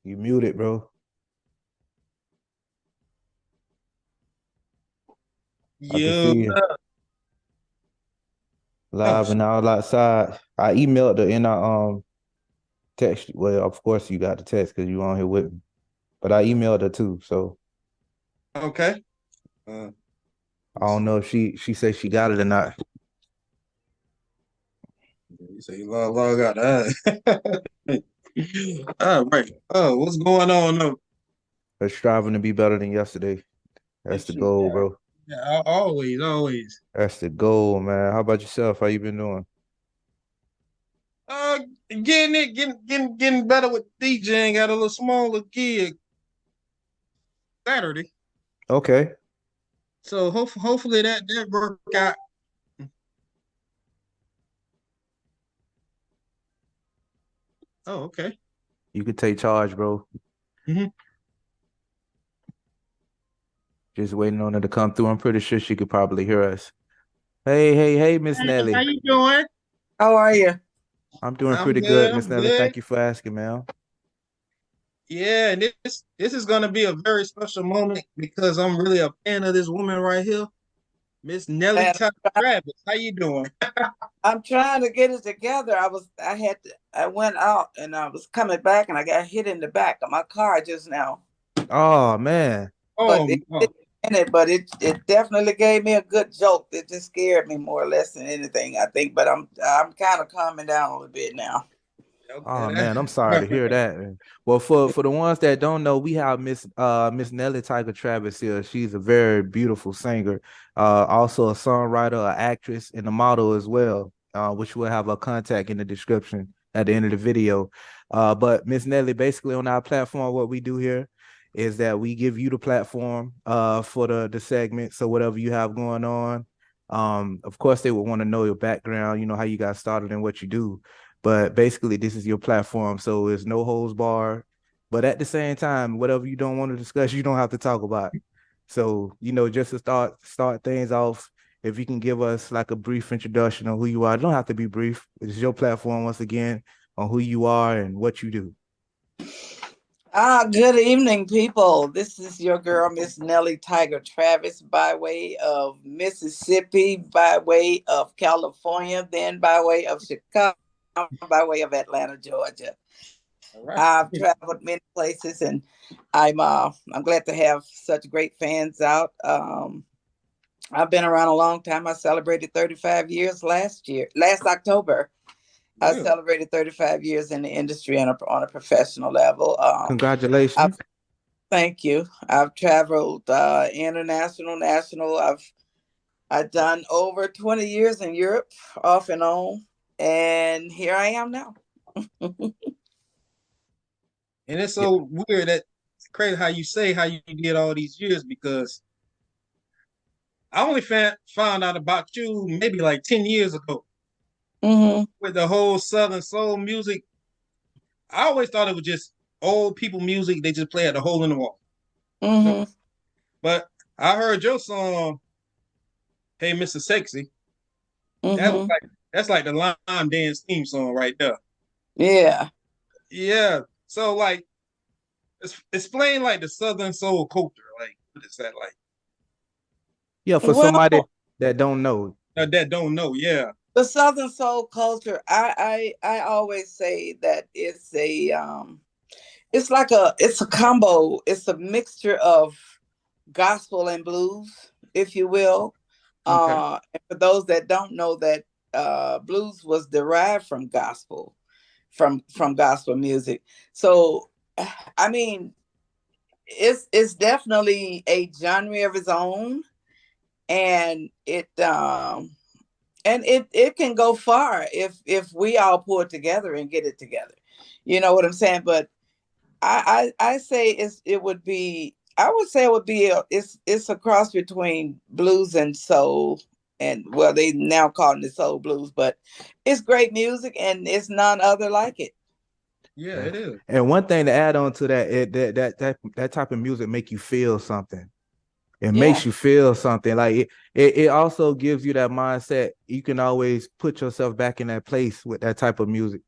You muted, bro. I can You, see you oh, live and all outside. I emailed her and I text. Well, of course you got the text because you on here with me. But I emailed her too, so okay. Uh, I let's don't know see. if she said she got it or not. You say you log out. All right. Oh, what's going on? No, But striving to be better than yesterday. That's the shoot, goal, yeah, bro. yeah, always, always. That's the goal, man. How about yourself? How you been doing? Uh, getting better with DJing. Got a little smaller gig Saturday, Okay. so hopefully that work out. Oh, okay. You could take charge, bro. Mm-hmm. Just waiting on her to come through. I'm pretty sure she could probably hear us. Hey, Miss Hey, how Nellie. you doing? How are you? I'm doing I'm pretty good. good, Miss I'm Nellie. good. Thank you for asking, man. Yeah, and this is gonna be a very special moment because I'm really a fan of this woman right here, Miss Nellie And Tyler Travis. How you doing? I'm trying to get it together. I went out and I was coming back and I got hit in the back of my car just now. Oh man. But Oh, it oh, didn't in it, but it definitely gave me a good jolt. It just scared me more or less than anything, I think. But I'm kind of calming down a little bit now. okay. Oh man, I'm sorry to hear that. Well, for the ones that don't know, we have Miss Nellie Tiger Travis here. She's a very beautiful singer, also a songwriter, an actress, and a model as well. Which we'll have a contact in the description at the end of the video. But Miss Nellie, basically on our platform, what we do here is that we give you the platform for the segment. So whatever you have going on, of course they would want to know your background, how you got started and what you do. But basically, this is your platform, so it's no holds bar. But at the same time, whatever you don't want to discuss, you don't have to talk about. So, just to start things off, if you can give us like a brief introduction on who you are. It don't have to be brief. It's your platform once again on who you are and what you do. Good evening, people. This is your girl, Miss Nellie Tiger Travis, by way of Mississippi, by way of California, then by way of Chicago, by way of Atlanta, Georgia. All right. I've traveled many places, and I'm glad to have such great fans out. I've been around a long time. I celebrated 35 years last October. I Really? celebrated 35 years in the industry on a professional level. I've Congratulations. Thank you. I've traveled international, national. I've done over 20 years in Europe, off and on, and here I am now. And it's Yeah, so weird that crazy how you say how you did all these years because I only found out about you maybe like 10 years ago Hmm. with the whole Southern soul music. I always thought it was just old people music. They just play at the hole in the wall. No, Hmm. but I heard your song, "Hey Mr. Sexy." That was Hmm. that's like the line dance theme song right there. Yeah. Yeah. So like, explain like the Southern soul culture. Like, what is that like? yeah. For Well, somebody that don't know, That don't know. Yeah. the Southern soul culture, I always say that it's a combo. It's a mixture of gospel and blues, if you will. Okay. And for those that don't know that blues was derived from gospel, from gospel music. So, I mean, it's definitely a genre of its own, and it can go far if we all pull it together and get it together. You know what I'm saying? But I say it would be I would say it would be it's a cross between blues and soul, and well they now calling it soul blues, but it's great music and it's none other like it. Yeah, yeah. it is. And one thing to add on to that, that type of music make you feel something. It Yeah. makes you feel something like it also gives you that mindset. You can always put yourself back in that place with that type of music.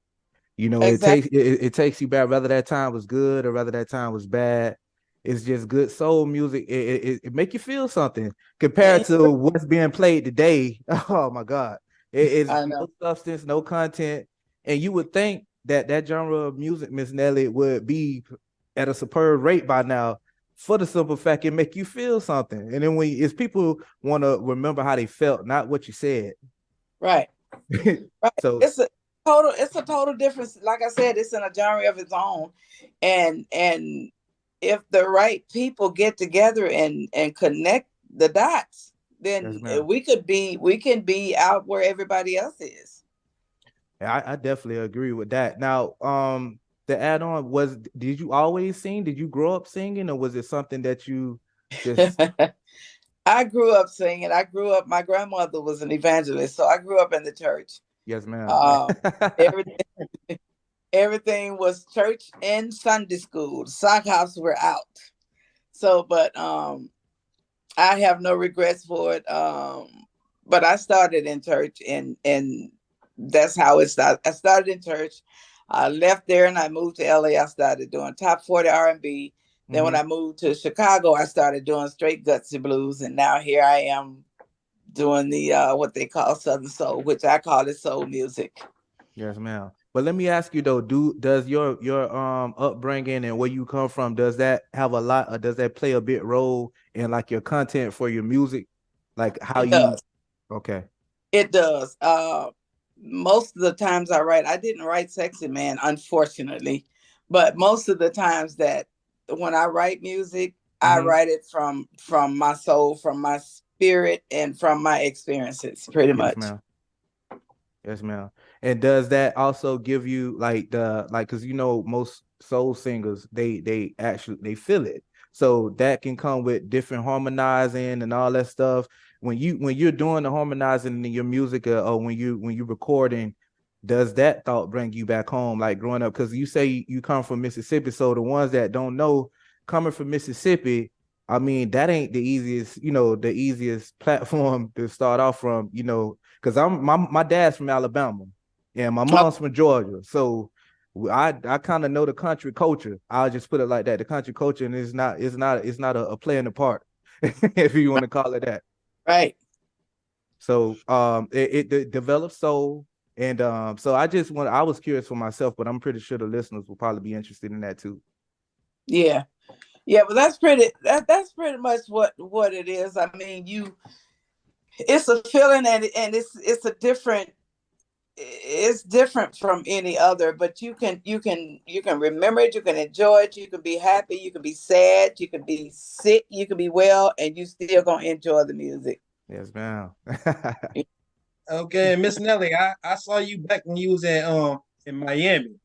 You know, Exactly. it takes you back, whether that time was good or whether that time was bad. It's just good soul music. It make you feel something compared And to what's being played today. Oh my God. It is I no know. substance, no content. And you would think that that genre of music, Miss Nelly, would be at a superb rate by now for the simple fact it make you feel something. And then when it's people want to remember how they felt, not what you said. Right. Right. So It's a total difference. Like I said, it's in a genre of its own. And if the right people get together and connect the dots, yes, then ma'am. we can be out where everybody else is. I definitely agree with that. Now, the add on was, did you always sing? Did you grow up singing, or was it something that you just, I grew up singing. I grew up, my grandmother was an evangelist, so I grew up in the church. yes, ma'am. Um, everything, everything was church and Sunday school. The sock house were out. So, but I have no regrets for it. But I started in church, and that's how it started. I started in church. I left there and I moved to LA. I started doing top 40 R&B. Then when Hmm. I moved to Chicago, I started doing straight gutsy blues, and now here I am doing the what they call Southern Soul, which I call it soul music. Yes, ma'am. But let me ask you though, does your upbringing and where you come from, does that have a lot, or does that play a big role in like your content for your music? Like how It you, does. okay. It does. Most of the times I didn't write Sexy Man, unfortunately, but most of the times that when I write music, I Hmm. write it from my soul, from my spirit, and from my experiences, pretty Yes, much. ma'am. Yes, ma'am. And does that also give you like the like because you know most soul singers they actually they feel it. So that can come with different harmonizing and all that stuff. When you're doing the harmonizing in your music or when you recording, does that thought bring you back home like growing up? Because you say you come from Mississippi, so the ones that don't know, coming from Mississippi, I mean that ain't the easiest, the easiest platform to start off from, because my dad's from Alabama and my Oh, mom's from Georgia. So I kind of know the country culture. I'll just put it like that. The country culture, and it's not a play in the part, if you want to call it that. right. So it develops soul. And so I was curious for myself, but I'm pretty sure the listeners will probably be interested in that too. Yeah. Yeah, but that's pretty much what it is. I mean, it's a feeling, and it's a different, it's different from any other, but you can remember it, you can enjoy it, you can be happy, you can be sad, you can be sick, you can be well, and you still gonna enjoy the music. Yes, ma'am. Okay, Miss Nelly, I saw you back when you was in Miami,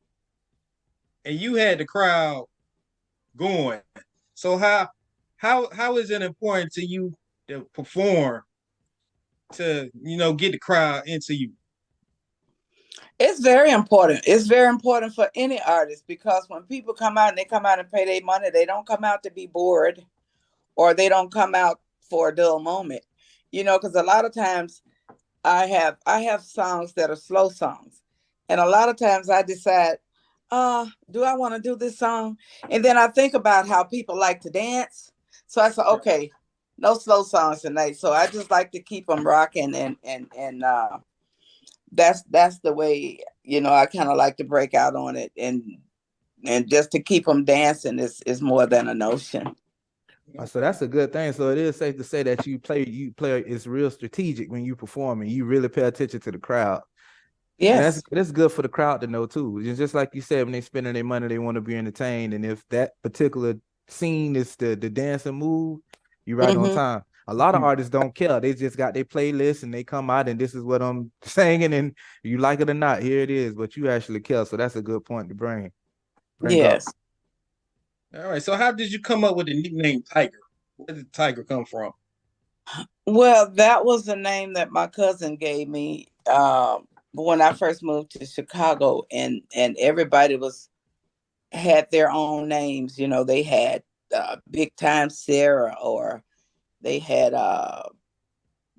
and you had the crowd going. So how is it important to you to perform to get the crowd into you? It's very important. It's very important for any artist, because when people come out and they come out and pay their money, they don't come out to be bored, or they don't come out for a dull moment. Because a lot of times I have songs that are slow songs. And a lot of times I decide, do I want to do this song? And then I think about how people like to dance. So I said, okay, no slow songs tonight. So I just like to keep them rocking, and that's the way, I kind of like to break out on it, and just to keep them dancing is more than a notion. So that's a good thing. So it is safe to say that you play it's real strategic when you perform and you really pay attention to the crowd. And Yes. that's good for the crowd to know too. It's just like you said, when they spending their money, they want to be entertained. And if that particular scene is the dancing move, you're right on Hmm. time. A lot of artists don't care. They just got their playlist and they come out and this is what I'm singing, and you like it or not, here it is. But you actually care. So that's a good point to bring up. Yes. All right. So how did you come up with the nickname Tiger? Where did Tiger come from? Well, that was the name that my cousin gave me, when I first moved to Chicago, and everybody was had their own names. They had Big Time Sarah, or they had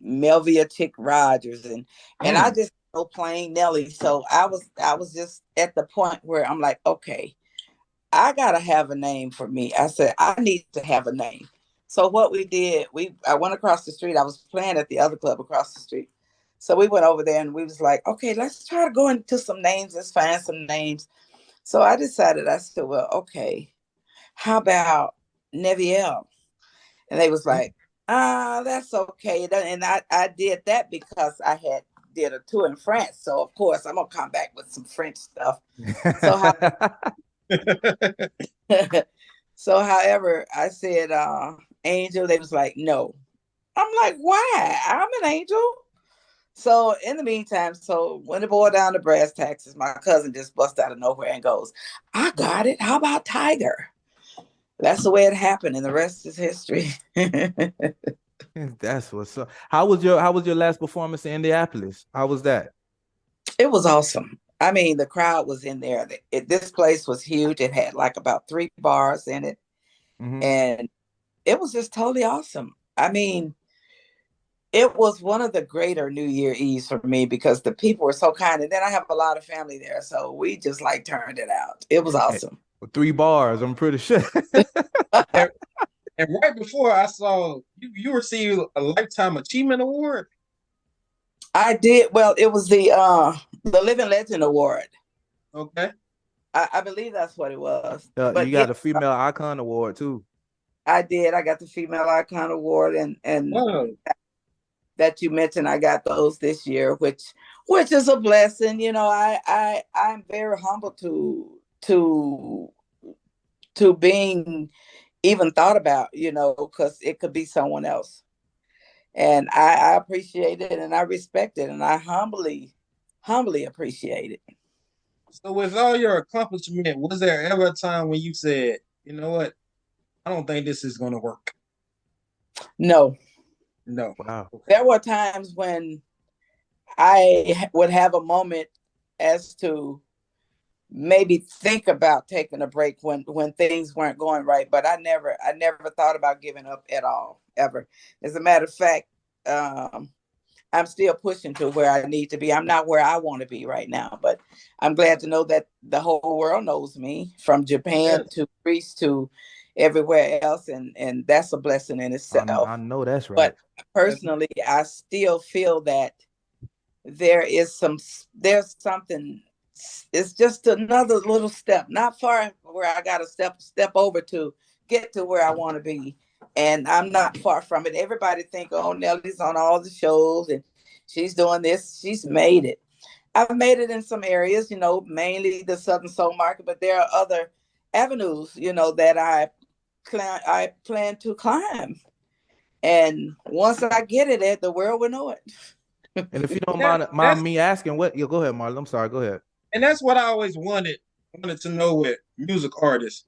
Melvia Chick Rogers, and I Mm. just no plain Nellie. So I was just at the point where I'm like, okay, I gotta have a name for me. I said, I need to have a name. So what we did, I went across the street. I was playing at the other club across the street. So we went over there and we was like, okay, let's try to go into some names. Let's find some names. So I decided, I said, well, okay, how about Neviel? And they was like, that's okay. And I did that because I had did a tour in France. So of course I'm gonna come back with some French stuff. So how so however, I said Angel, they was like, no. I'm like, why? I'm an angel. So in the meantime, so when it boiled down to brass taxes, my cousin just bust out of nowhere and goes, I got it. How about Tiger? That's the way it happened, and the rest is history. That's what's up. How was your last performance in Indianapolis? How was that? It was awesome. I mean, the crowd was in there. This place was huge. It had like about 3 bars in it, Mm-hmm. and it was just totally awesome. I mean, it was one of the greater New Year Eves for me because the people were so kind. And then I have a lot of family there. So we just like turned it out. It was Hey, awesome. 3 bars, I'm pretty sure. And, and right before I saw you received a Lifetime Achievement Award. I did. Well, it was the Living Legend Award. Okay. I believe that's what it was. You But yeah, got the Female Icon Award too. I did. I got the Female Icon Award and Wow. that you mentioned, I got those this year, which is a blessing. You know, I'm very humble to being even thought about, you know, because it could be someone else. And I appreciate it and I respect it and I humbly appreciate it. So with all your accomplishment, was there ever a time when you said, you know what, I don't think this is gonna work? No, No. Wow. Okay. there were times when I would have a moment as to maybe think about taking a break when things weren't going right, but I never thought about giving up at all, ever. As a matter of fact, um, I'm still pushing to where I need to be. I'm not where I want to be right now, but I'm glad to know that the whole world knows me, from Japan Yes. to Greece to everywhere else, and that's a blessing in itself. I know that's right. But personally, I still feel that there is there's something. It's just another little step, not far where I got to step over to get to where I want to be, and I'm not far from it. Everybody think, oh, Nellie's on all the shows and she's doing this. She's made it. I've made it in some areas, you know, mainly the Southern Soul market, but there are other avenues, you know, that I plan to climb. And once I get it, the world will know it. And if you don't That mind that's me asking, what you go ahead, Marlon. I'm sorry, go ahead. and that's what I always wanted to know with music artists.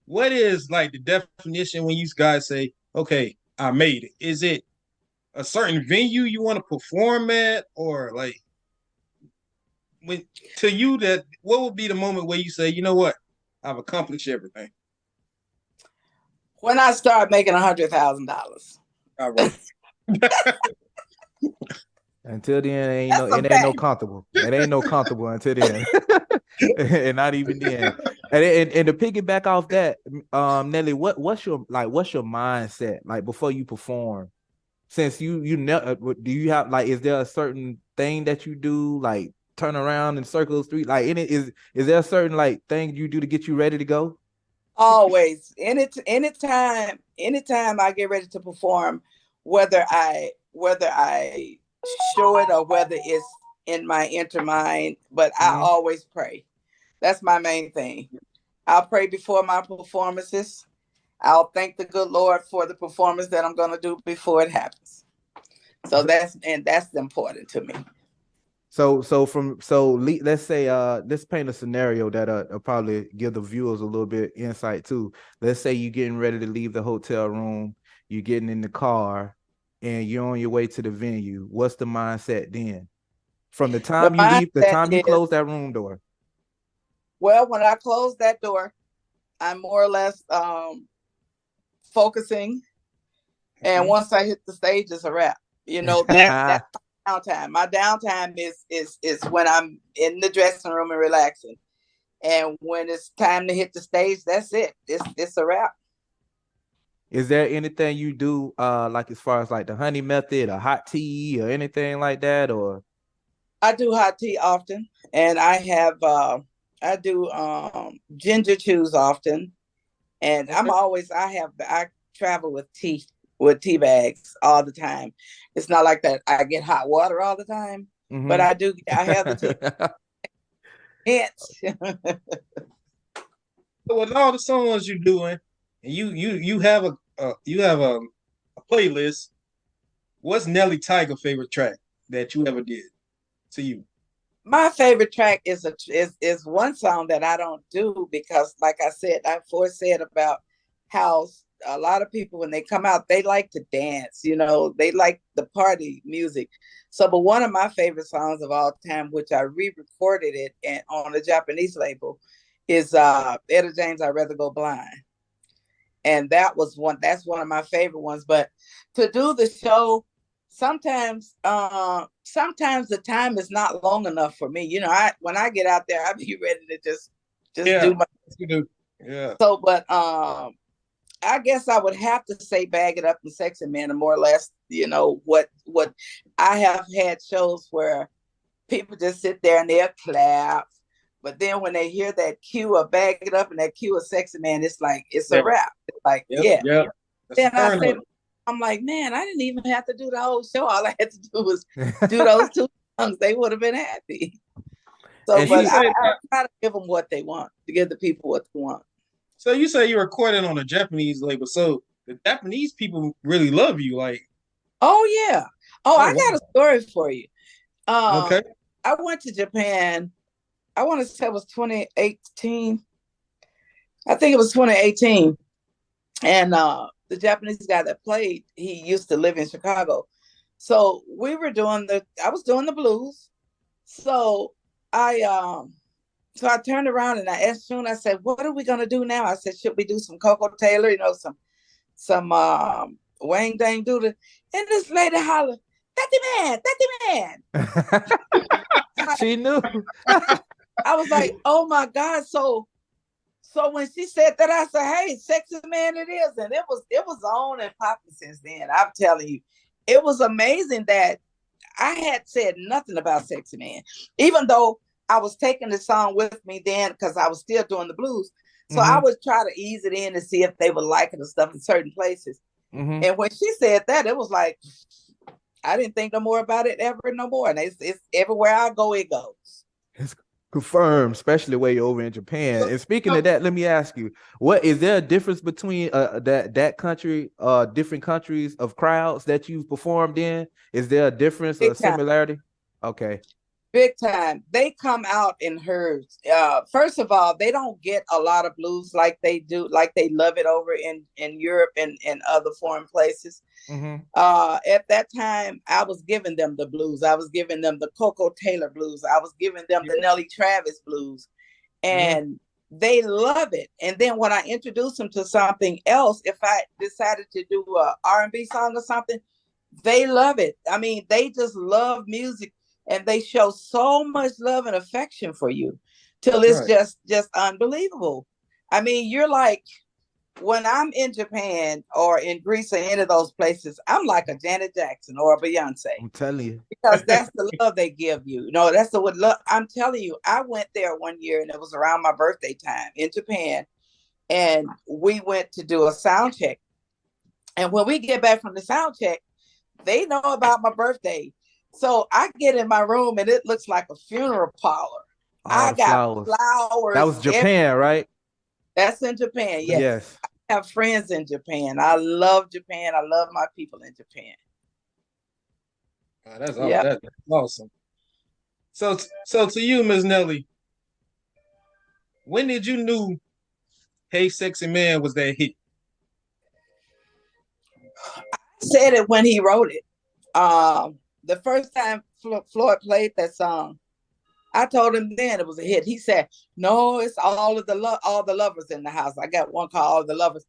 What is like the definition when you guys say, okay, I made it? Is it a certain venue you want to perform at, or like when to you that what would be the moment where you say, you know what, I've accomplished everything? When I start making $100,000. All right. Until then, That's a it ain't no fact. comfortable. It ain't no comfortable until then. And not even then. And to piggyback off that, Nelly, what's your mindset like before you perform? Since you know, do you have like, is there a certain thing that you do, like turn around and circle the street, like in it is there a certain like thing you do to get you ready to go? Always. Anytime I get ready to perform, whether I show it or whether it's in my inner mind, but I Mhm. always pray. That's my main thing. I'll pray before my performances. I'll thank the good Lord for the performance that I'm going to do before it happens. So that's important to me. Let's say let's paint a scenario that probably give the viewers a little bit insight too. Let's say you're getting ready to leave the hotel room, you're getting in the car, and you're on your way to the venue. What's the mindset then? From the The time you leave, the mindset time you is, close that room door. well, when I close that door, I'm more or less focusing. And Okay. once I hit the stage, it's a wrap. You know, that downtime. My downtime is when I'm in the dressing room and relaxing. And when it's time to hit the stage, that's it. It's a wrap. Is there anything you do like as far as like the honey method or hot tea or anything like that? Or I do hot tea often, and I do ginger chews often, and Okay. I travel with tea bags all the time. It's not like that I get hot water all the time, but I have the tea. Hence. So with all the songs you're doing, and you have a playlist. What's Nellie Tiger favorite track that you ever did to you? My favorite track is one song that I don't do because, like I said, I first said about how a lot of people when they come out, they like to dance, they like the party music. So, but one of my favorite songs of all time, which I re-recorded it and on a Japanese label, is Etta James' "I'd Rather Go Blind," and that's one of my favorite ones. But to do the show, sometimes the time is not long enough for me. When I get out there, I be ready to just do my. You do. Yeah. So, but I guess I would have to say "Bag It Up" and "Sexy Man" are more or less, what I have had shows where people just sit there and they'll clap. But then when they hear that cue of "Bag It Up" and that cue of "Sexy Man," it's like, it's a wrap. It's like, yeah. Then I'm like, man, I didn't even have to do the whole show. All I had to do was do those two songs. They would have been happy. So, but I try to give them what they want, to give the people what they want. So you say you're recording on a Japanese label. So the Japanese people really love you, like. Oh yeah. I got a story for you. Okay. I went to Japan. I want to say it was 2018. I think it was 2018. And the Japanese guy that played, he used to live in Chicago. So I was doing the blues. So I turned around and I asked June, I said, what are we going to do now? I said, should we do some Coco Taylor, some Wang Dang Doodle? And this lady hollered, "That's the man." She knew. I was like, oh my God. So when she said that, I said, hey, "Sexy Man" it is. And it was on and popping since then. I'm telling you, it was amazing that I had said nothing about "Sexy Man," even though I was taking the song with me then because I was still doing the blues. So I would try to ease it in to see if they would like it and stuff in certain places. And when she said that, it was like, I didn't think no more about it ever no more. And it's everywhere I go, it goes. It's confirmed, especially where you're over in Japan. And speaking of that, let me ask you, what is there a difference between that country, different countries of crowds that you've performed in? Is there a difference or similarity? Okay. Big time. They come out in herds. First of all, they don't get a lot of blues like they do, like they love it over in Europe and other foreign places. At that time, I was giving them the blues. I was giving them the Coco Taylor blues. I was giving them the Nellie Travis blues. And they love it. And then when I introduce them to something else, if I decided to do a R&B song or something, they love it. I mean, they just love music. And they show so much love and affection for you till it's just unbelievable. I mean, you're like, when I'm in Japan or in Greece or any of those places, I'm like a Janet Jackson or a Beyonce. I'm telling you. Because that's the love they give you. That's the love. I'm telling you, I went there one year and it was around my birthday time in Japan. And we went to do a sound check. And when we get back from the sound check, they know about my birthday. So I get in my room and it looks like a funeral parlor. I got flowers. That was Japan, right? That's in Japan, yes. I have friends in Japan. I love Japan. I love my people in Japan. That's awesome. So to you, Ms. Nellie, when did you knew "Hey Sexy Man" was that hit? I said it when he wrote it. The first time Floyd played that song, I told him then it was a hit. He said, "No, it's all the lovers in the house." I got one called "All the Lovers."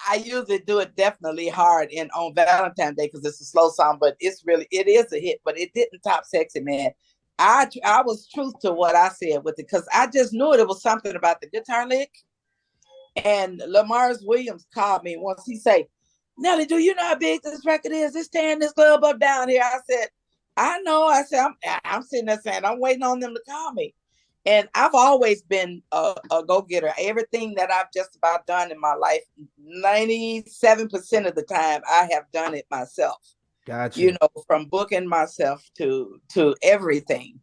I usually do it definitely hard on Valentine's Day because it's a slow song, but it is a hit, but it didn't top Sexy Man. I was truth to what I said with it because I just knew it was something about the guitar lick. And Lamar's Williams called me once. He say, Nellie, do you know how big this record is? It's tearing this club up down here. I said, I know. I said, I'm sitting there saying, I'm waiting on them to call me. And I've always been a go-getter. Everything that I've just about done in my life, 97% of the time, I have done it myself. Gotcha. You know, from booking myself to everything.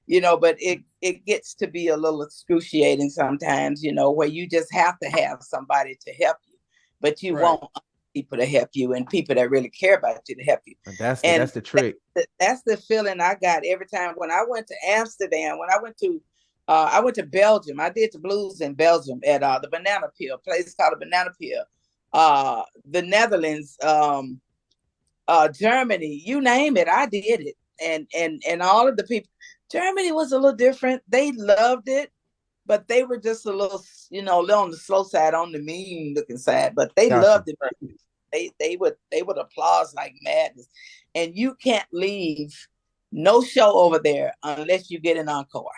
You know, but it gets to be a little excruciating sometimes, you know, where you just have to have somebody to help you, but you want people to help you and people that really care about you to help you. And that's the trick. That's the feeling I got every time when I went to Amsterdam, when I went to Belgium. I did the blues in Belgium at the Banana Peel, a place called the Banana Peel. The Netherlands, Germany, you name it, I did it. And all of the people. Germany was a little different. They loved it, but they were just a little, you know, on the slow side, on the mean looking side. But they loved it. They would applaud like madness. And you can't leave no show over there unless you get an encore.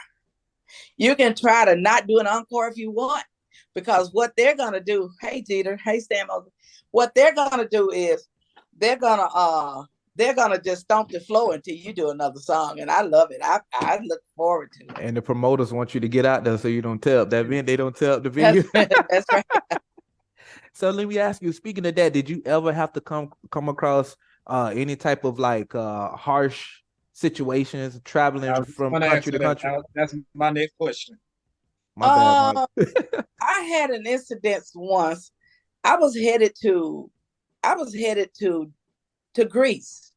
You can try to not do an encore if you want, because what they're gonna do, hey Jeter, hey Stamos, what they're gonna do is they're gonna just stomp the floor until you do another song, and I love it. I look forward to it. And the promoters want you to get out there so you don't tear up that venue. They don't tear up the venue. That's right. So let me ask you, speaking of that, did you ever have to come across any type of like harsh situations traveling from country to country? That's my next question. My bad, Mike. I had an incident once. I was headed to Greece.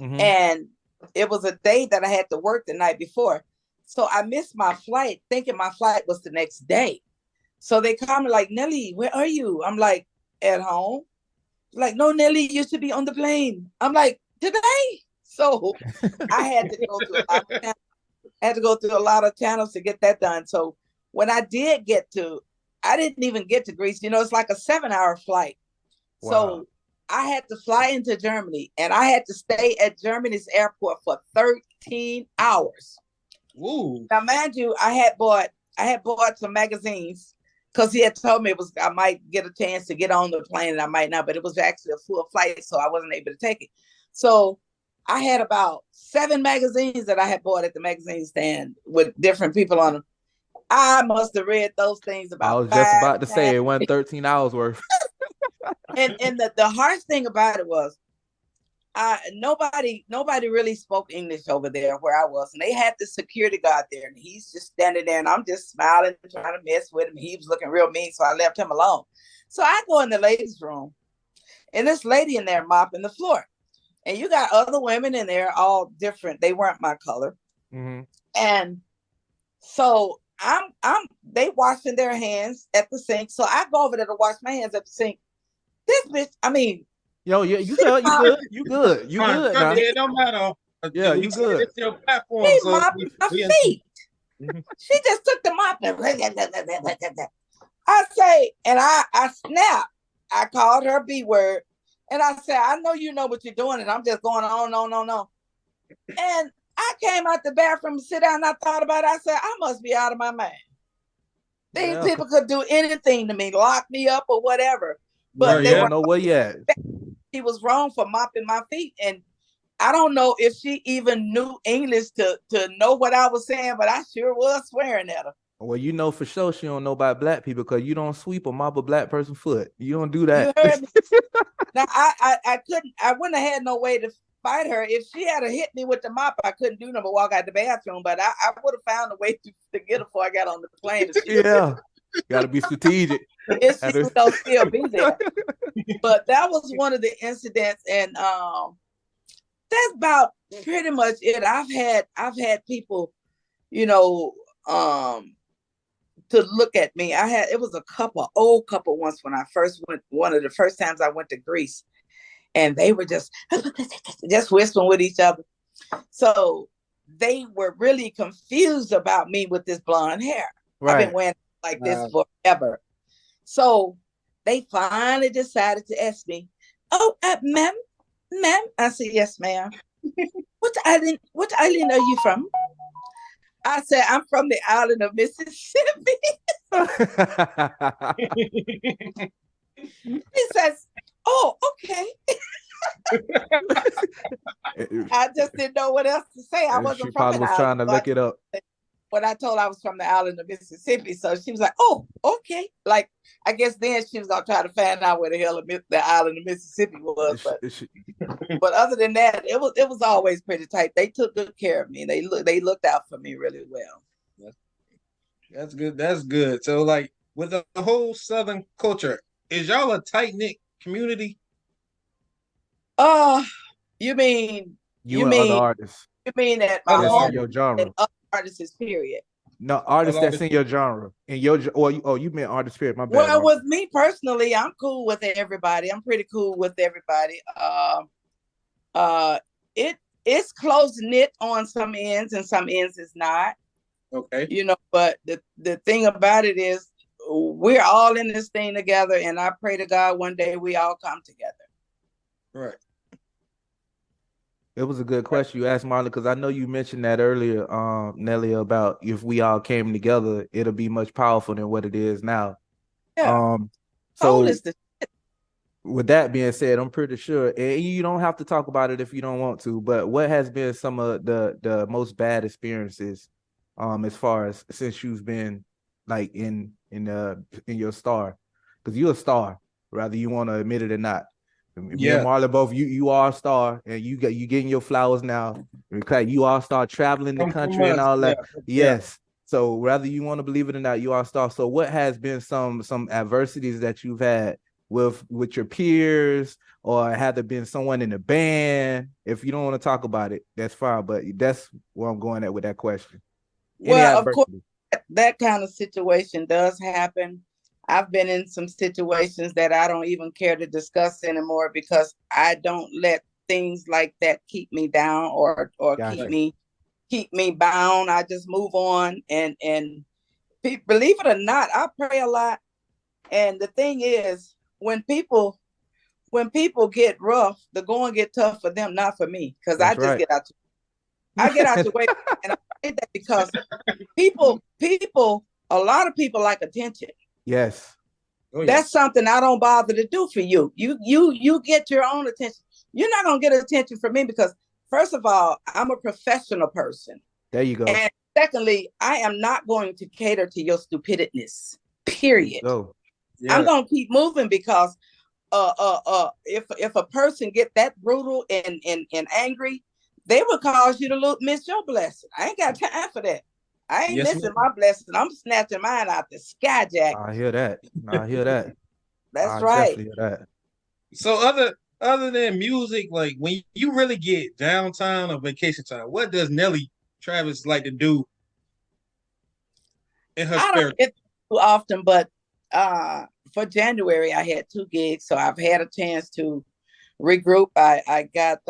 Mm-hmm. And it was a day that I had to work the night before. So I missed my flight, thinking my flight was the next day. So they called me like, Nellie, where are you? I'm like, at home. Like, no, Nellie, you should be on the plane. I'm like, today? So I had to go through a lot of channels to get that done. So when I didn't even get to Greece. You know, it's like a 7-hour flight. Wow. So I had to fly into Germany, and I had to stay at Germany's airport for 13 hours. Ooh. Now, mind you, I had bought some magazines because he had told me I might get a chance to get on the plane and I might not, but it was actually a full flight, so I wasn't able to take it. So I had about 7 magazines that I had bought at the magazine stand with different people on them. I must have read those things about. I was just about to say it wasn't 13 hours worth. And the harsh thing about it was, nobody really spoke English over there where I was, and they had the security guard there, and he's just standing there, and I'm just smiling, trying to mess with him. He was looking real mean, so I left him alone. So I go in the ladies' room, and this lady in there mopping the floor, and you got other women in there, all different. They weren't my color, and so they washing their hands at the sink. So I go over there to wash my hands at the sink. This bitch, I mean, yo, yeah, you good. Now. It don't matter. Yeah, you good. It's your platform. She mopped my feet. She just took the mop and I say, and I snap. I called her B word, and I said, I know you know what you're doing, and I'm just going on. And I came out the bathroom to sit down, and I thought about it. I said, I must be out of my mind. These people could do anything to me, lock me up or whatever. But they don't know where yet. He was wrong for mopping my feet, and I don't know if she even knew English to know what I was saying, but I sure was swearing at her. Well, you know for sure she don't know about black people because you don't sweep or mop a black person's foot. You don't do that. You heard me? Now I woun't have had no way to fight her. If she had hit me with the mop, I couldn't do nothing but walk out the bathroom. But I would have found a way to get her before I got on the plane. Yeah, got to be strategic. It's still be there. But that was one of the incidents, and that's about pretty much it. I've had people, you know, to look at me. It was old couple once when I first went, one of the first times I went to Greece, and they were just whispering with each other. So they were really confused about me with this blonde hair. Right. I've been wearing like this forever. So they finally decided to ask me, "Oh, ma'am, ma'am." I said, "Yes, ma'am." What island are you from? I said, "I'm from the island of Mississippi." He says, "Oh, okay." I just didn't know what else to say. I She wasn't from probably an was island. trying to look it up. When I told her I was from the island of Mississippi, so she was like, "Oh, okay." Like, I guess then she was gonna try to find out where the hell the island of Mississippi was. But other than that, it was always pretty tight. They took good care of me. They looked out for me really well. That's good. That's good. So, like, with the whole Southern culture, is y'all a tight knit community? You mean You and other artists you mean that my Other that's in artists your artists. genre. and other artists, period? No, artists Other that's in your genre. In your you meant artist period. My bad. Well, with me personally, I'm cool with everybody. I'm pretty cool with everybody. It's close knit on some ends, and some ends is not. Okay. You know, but the thing about it is, we're all in this thing together, and I pray to God one day we all come together. Right. It was a good question you asked, Marlon, because I know you mentioned that earlier, Nellie, about if we all came together, it'll be much powerful than what it is now. Yeah. So with that being said, I'm pretty sure, and you don't have to talk about it if you don't want to, but what has been some of the most bad experiences, as far as since you've been like in your star, because you're a star, whether you want to admit it or not. Me and Marlon both, you are a star, and you getting your flowers now. You all start traveling the country and all that. Yes. So whether you want to believe it or not, you are a star. So what has been some adversities that you've had with your peers, or had there been someone in the band? If you don't want to talk about it, that's fine. But that's where I'm going at with that question. Well, of course, that kind of situation does happen. I've been in some situations that I don't even care to discuss anymore, because I don't let things like that keep me down or keep me bound. I just move on, and believe it or not, I pray a lot. And the thing is, when people get rough, the going get tough for them, not for me, because I just get out. I get out the way, and I say that because a lot of people like attention. Yes. That's something I don't bother to do for you. You get your own attention. You're not gonna get attention from me, because first of all, I'm a professional person. There you go. And secondly, I am not going to cater to your stupidness. Period. I'm gonna keep moving, because if a person get that brutal and angry, they will cause you to miss your blessing. I ain't got time for that. I ain't missing my blessing. I'm snatching mine out the sky, Jack. I hear that. That's right. Hear that. So other than music, like when you really get downtime or vacation time, what does Nellie Travis like to do in her spare time? I don't get too often, but for January I had 2 gigs, so I've had a chance to regroup. I got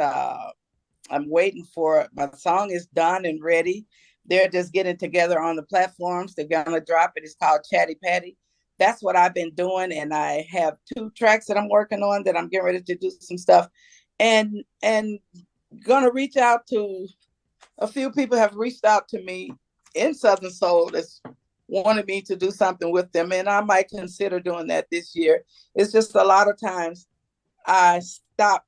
I'm waiting for it. My song is done and ready. They're just getting together on the platforms. They're gonna drop it. It's called Chatty Patty. That's what I've been doing, and I have 2 tracks that I'm working on that I'm getting ready to do some stuff, and gonna reach out to a few people. Have reached out to me in Southern Soul that's wanted me to do something with them, and I might consider doing that this year. It's just a lot of times I stop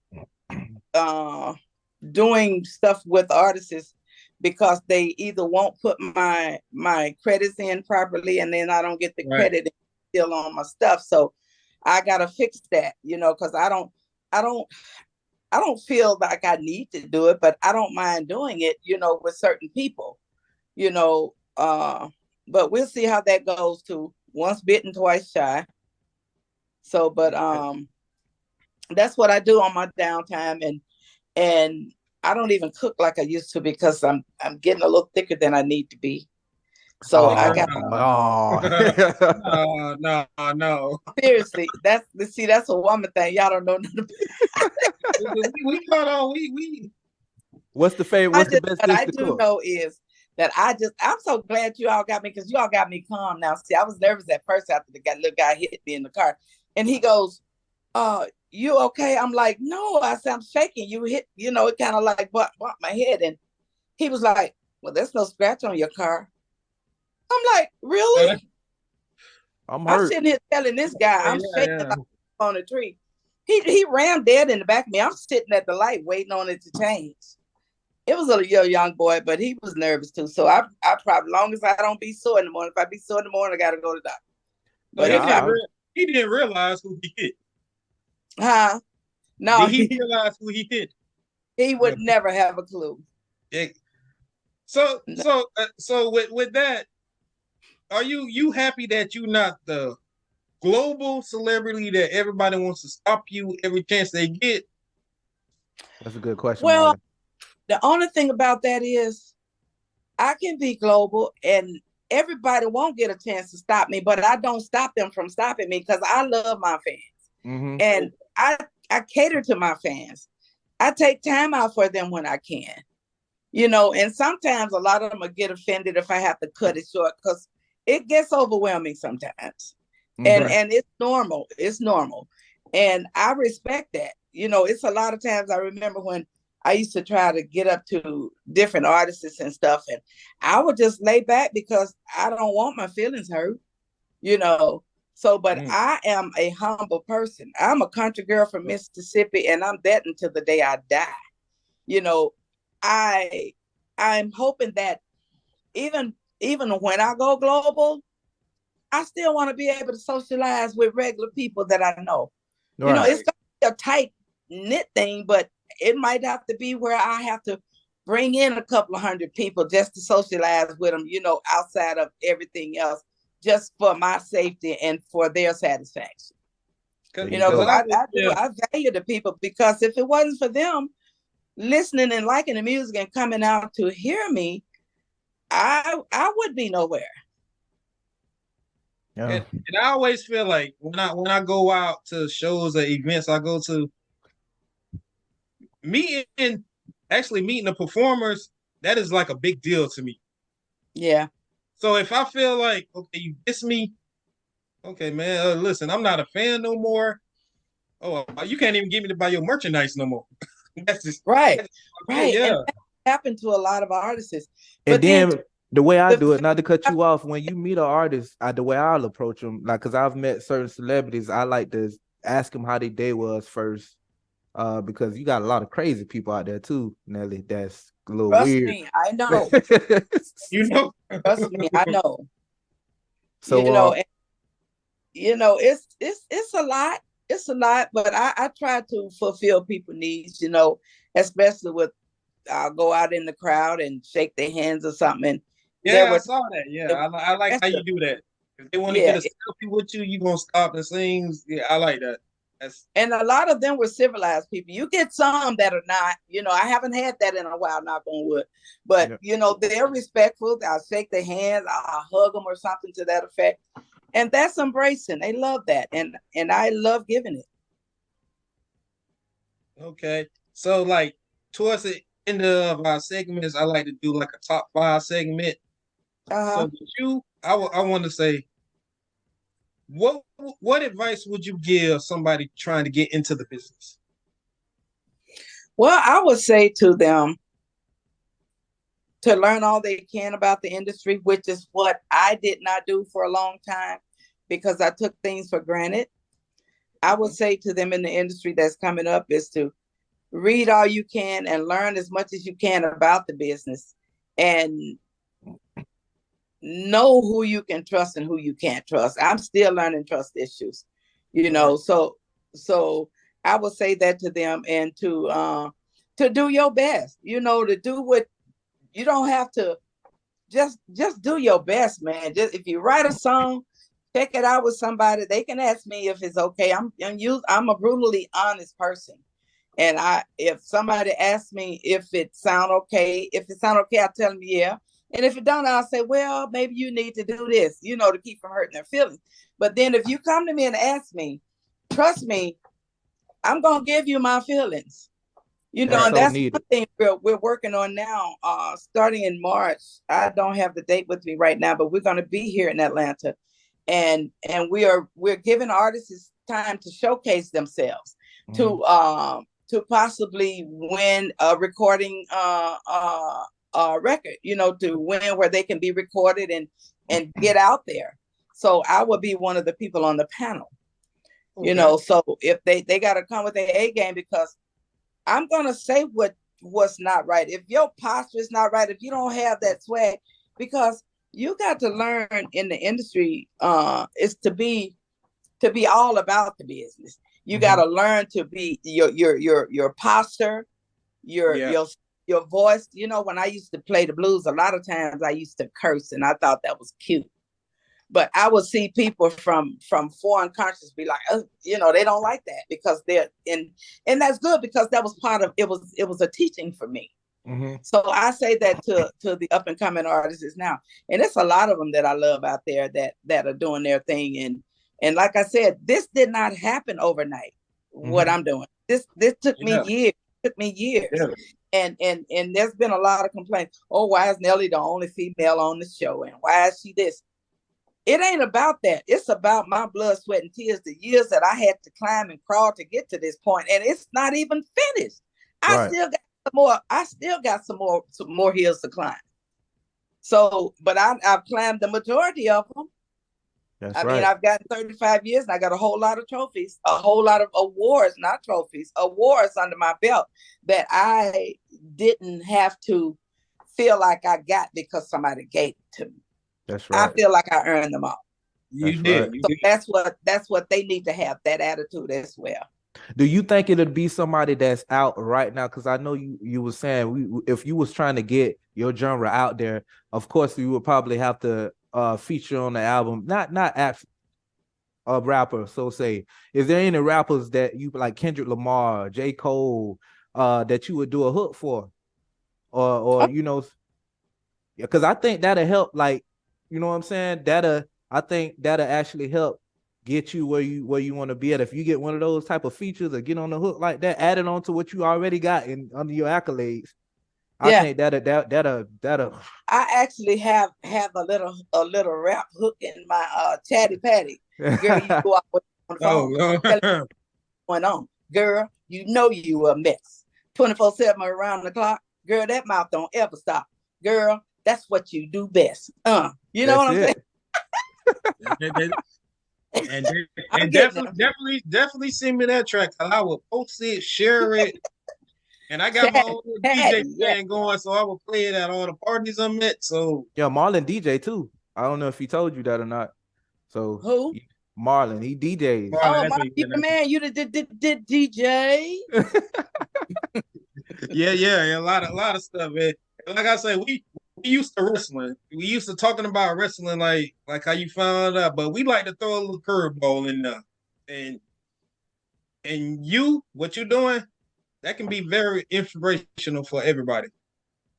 doing stuff with artists because they either won't put my credits in properly, and then I don't get the credit still on my stuff. So I gotta fix that, because I don't feel like I need to do it, but I don't mind doing it, with certain people, but we'll see how that goes too. Once bitten, twice shy. So, but that's what I do on my downtime, and I don't even cook like I used to, because I'm getting a little thicker than I need to be. So I got no. Seriously, that's a woman thing. Y'all don't know nothing about. We caught on. We. What's the favorite? What's the best dish to cook? What I do know is that I'm so glad you all got me, because you all got me calm now. See, I was nervous at first after the little guy hit me in the car. And he goes, you okay? I'm like, no. I said, I'm shaking. You hit, it kind of like bumped my head. And he was like, well, there's no scratch on your car. I'm like, really? I'm I'm hurt. sitting here telling this guy, I'm shaking like on a tree. He ran dead in the back of me. I'm sitting at the light waiting on it to change. It was a young boy, but he was nervous too. So I probably, long as I don't be sore in the morning, if I be sore in the morning, I got to go to the doctor. But he didn't realize who he hit. Huh? No. Did he realize who he hit? He would never have a clue. Yeah. So with that, are you happy that you're not the global celebrity that everybody wants to stop you every chance they get? That's a good question. Well, Marlon. The only thing about that is I can be global and everybody won't get a chance to stop me, but I don't stop them from stopping me because I love my fans. And I cater to my fans. I take time out for them when I can, and sometimes a lot of them will get offended if I have to cut it short because it gets overwhelming sometimes. And it's normal. It's normal. And I respect that. It's a lot of times I remember when I used to try to get up to different artists and stuff, and I would just lay back because I don't want my feelings hurt, So, but I am a humble person. I'm a country girl from Mississippi, and I'm that until the day I die. I'm hoping that even when I go global, I still want to be able to socialize with regular people that I know. Right. It's gonna be a tight knit thing, but it might have to be where I have to bring in a couple of hundred people just to socialize with them, outside of everything else, just for my safety and for their satisfaction. I value the people because if it wasn't for them listening and liking the music and coming out to hear me, I would be nowhere. Yeah. And I always feel like when I go out to shows or events I go to, meeting the performers, that is like a big deal to me. Yeah. So if I feel like, okay, you diss me, okay, man, listen, I'm not a fan no more. Oh, you can't even get me to buy your merchandise no more. That's just right. Yeah. And that happened to a lot of artists. And then the way I do it, not to cut you off, when you meet an artist, the way I'll approach them, like, because I've met certain celebrities, I like to ask them how their day was first, because you got a lot of crazy people out there too, Nelly. That's a little weird. Me, I know. Trust me, I know. So, it's a lot. It's a lot, but I try to fulfill people's needs, especially with I'll go out in the crowd and shake their hands or something. I saw that. Yeah, I like how you do that. If they want to get a selfie with you, you're going to stop and sing. Yeah, I like that. And a lot of them were civilized people. You get some that are not, I haven't had that in a while, knock on wood. But, they're respectful. I'll shake their hands. I'll hug them or something to that effect. And that's embracing. They love that. And I love giving it. Okay. So, like, towards the end of our segments, I like to do like a top 5 segment. So, I want to say, what advice would you give somebody trying to get into the business? Well, I would say to them to learn all they can about the industry, which is what I did not do for a long time because I took things for granted. I would say to them in the industry that's coming up is to read all you can and learn as much as you can about the business and know who you can trust and who you can't trust. I'm still learning trust issues, so I would say that to them and to do your best, to do what you don't have to just do your best, man. Just if you write a song, check it out with somebody. They can ask me if it's okay. I'm a brutally honest person. And if somebody asks me if it sound okay, I'll tell them yeah. And if it don't, I'll say, well, maybe you need to do this, to keep from hurting their feelings. But then if you come to me and ask me, trust me, I'm going to give you my feelings. And that's one thing we're working on now, starting in March. I don't have the date with me right now, but we're going to be here in Atlanta. And we're giving artists time to showcase themselves, Mhm. to possibly win a recording record, to win where they can be recorded and get out there. So I would be one of the people on the panel. Okay. So if they got to come with their A game, because I'm gonna say what's not right. If your posture is not right, if you don't have that swag, because you got to learn in the industry, is to be all about the business. You got to learn to be your posture, your Yeah. your voice. When I used to play the blues, a lot of times I used to curse, and I thought that was cute. But I would see people from foreign countries be like, oh, they don't like that, because they're in, and that's good, because that was part of it. Was a teaching for me. Mm-hmm. So I say that to the up and coming artists now, and it's a lot of them that I love out there that are doing their thing. And like I said, this did not happen overnight. What I'm doing, this took me years. Took me years. Yeah. And there's been a lot of complaints. Oh, why is Nellie the only female on the show? And why is she this? It ain't about that. It's about my blood, sweat, and tears, the years that I had to climb and crawl to get to this point, and it's not even finished. Right. I still got some more hills to climb. So, but I've climbed the majority of them. That's I right. mean, I've gotten 35 years, and I got a whole lot of trophies, a whole lot of awards, not trophies, awards under my belt that I didn't have to feel like I got because somebody gave it to me. That's right. I feel like I earned them all. You did. Right. So that's what they need to have, that attitude as well. Do you think it'd be somebody that's out right now? Because I know you were saying if you was trying to get your genre out there, of course you would probably have to feature on the album. Not a rapper. So say, is there any rappers that you like, Kendrick Lamar, J. Cole, that you would do a hook for, or because I think that'll help. Like, you know what I'm saying? I think that'll actually help get you where you want to be at. If you get one of those type of features or get on the hook like that, add it on to what you already got under your accolades. I think that'll. I actually have a little rap hook in my chatty patty. Girl, you go out on the phone. Going on, girl, you a mess. 24/7 around the clock, girl. That mouth don't ever stop, girl. That's what you do best. You know what I'm saying? and definitely send me that track. I will post it, share it, and I got my own DJ thing going, so I will play it at all the parties I'm at. So yeah, Marlon DJ too. I don't know if he told you that or not. So who? Marlon, he DJs. Oh, you the man, you did DJ. yeah, a lot of stuff, man. Like I said, we used to wrestling. We used to talking about wrestling like how you found out, but we like to throw a little curveball in there. And what you're doing, that can be very inspirational for everybody.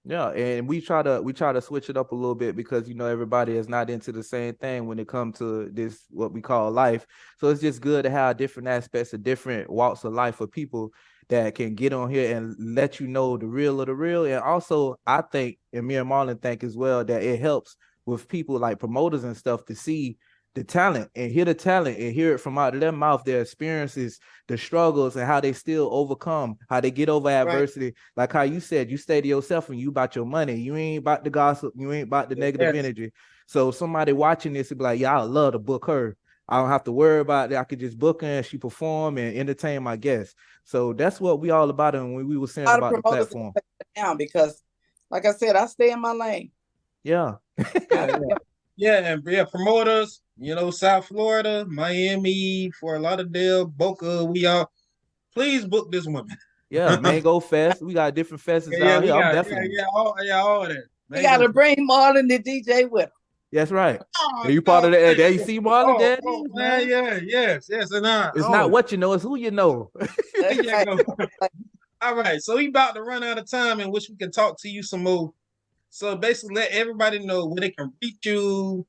Yeah, and we try to switch it up a little bit because everybody is not into the same thing when it comes to this what we call life. So it's just good to have different aspects of different walks of life for people that can get on here and let you know the real of the real. And also, I think, and me and Marlon think as well, that it helps with people like promoters and stuff to see the talent and hear the talent and hear it from out of their mouth, their experiences, the struggles, and how they still overcome, how they get over adversity. Right. Like how you said, you stay to yourself and you about your money. You ain't about the gossip. You ain't about the negative energy. So somebody watching this would be like, yeah, I love to book her. I don't have to worry about it. I could just book her and she perform and entertain my guests. So that's what we all about. And when we were saying about the platform. Down because, like I said, I stay in my lane. Yeah. Yeah, promoters, South Florida, Miami, Fort Lauderdale, Boca, we all, please book this woman. Yeah, Mango Fest. We got different fests out here. I'm definitely. All that. We got to bring Marlon the DJ with him. That's right. Are you part of that? There you see Marlon, Daddy? Man, yes. And it's not what you know, it's who you know. All right, so we about to run out of time in which we can talk to you some more. So basically, let everybody know where they can reach you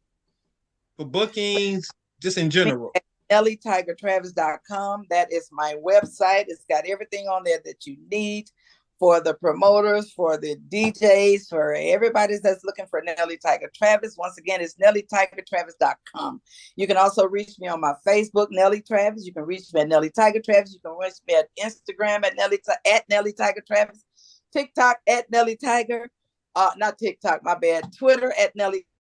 for bookings, just in general. NellieTigerTravis.com. That is my website. It's got everything on there that you need for the promoters, for the DJs, for everybody that's looking for Nellie Tiger Travis. Once again, it's NellieTigerTravis.com. You can also reach me on my Facebook, Nellie Travis. You can reach me at Nellie Tiger Travis. You can reach me at Instagram at Nellie Tiger Travis. TikTok at Nellie Tiger. Not TikTok, my bad. Twitter at Nellie